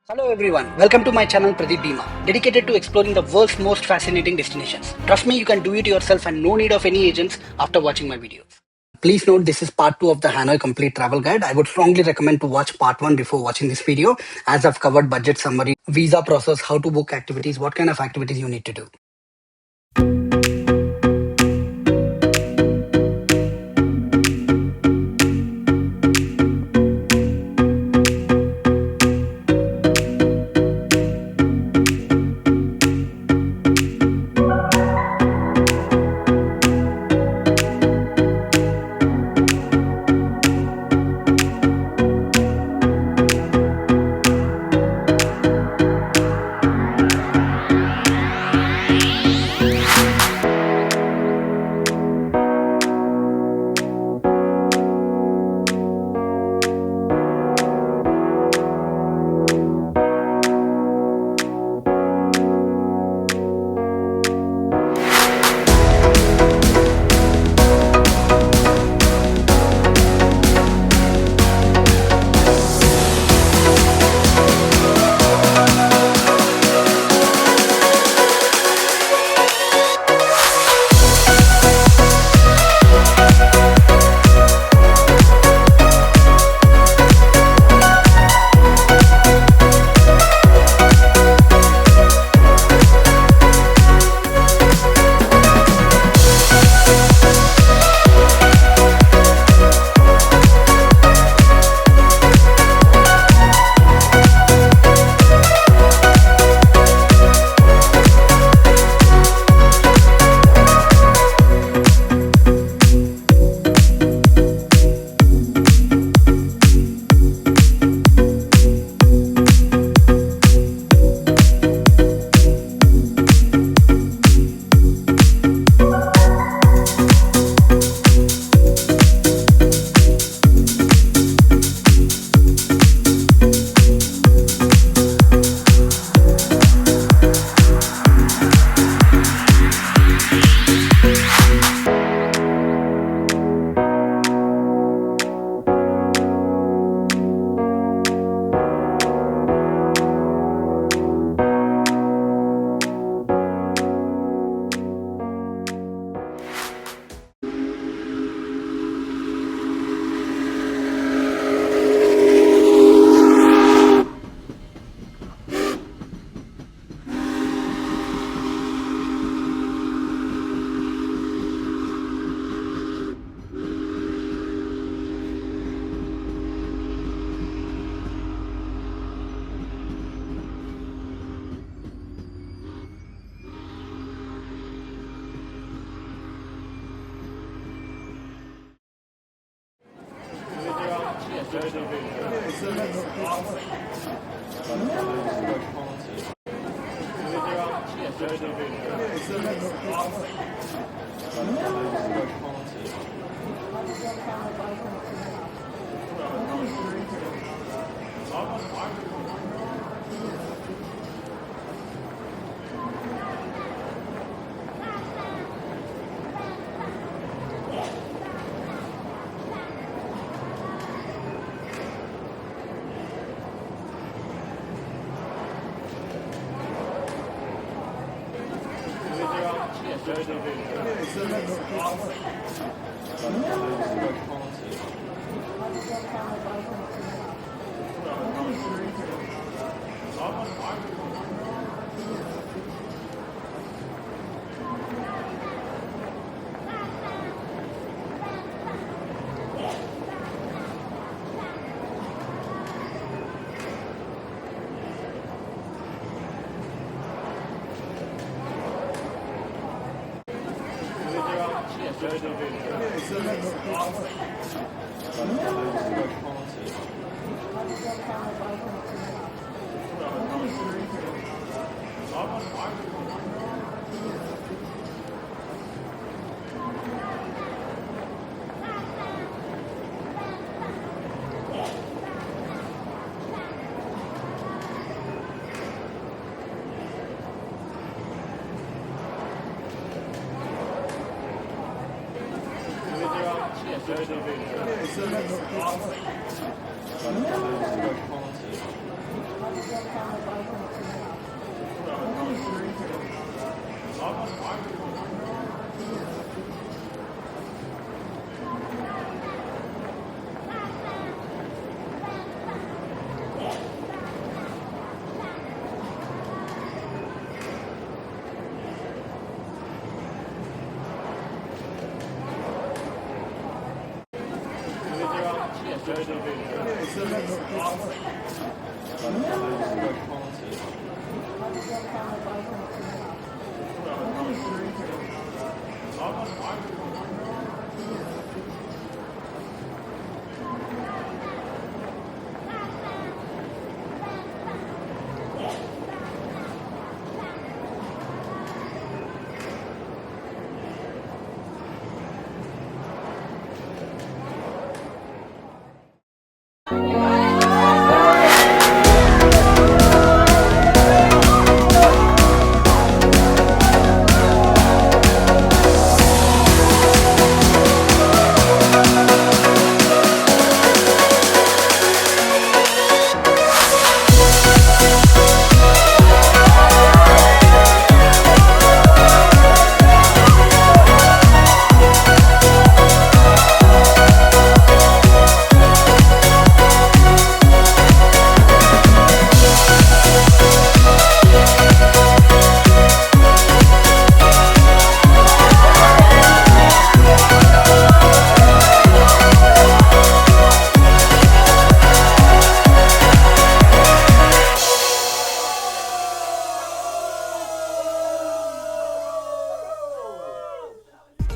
Hello everyone, welcome to my channel Pradeep Bima, dedicated to exploring the world's most fascinating destinations. Trust me, you can do it yourself and no need of any agents after watching my videos. Please note this is part 2 of the Hanoi Complete Travel Guide. I would strongly recommend to watch part 1 before watching this video, as I've covered budget summary, visa process, how to book activities, what kind of activities you need to do.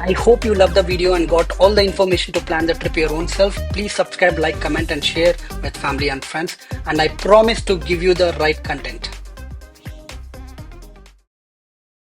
I hope you loved the video and got all the information to plan the trip your own self. Please subscribe, like, comment and share with family and friends. And I promise to give you the right content.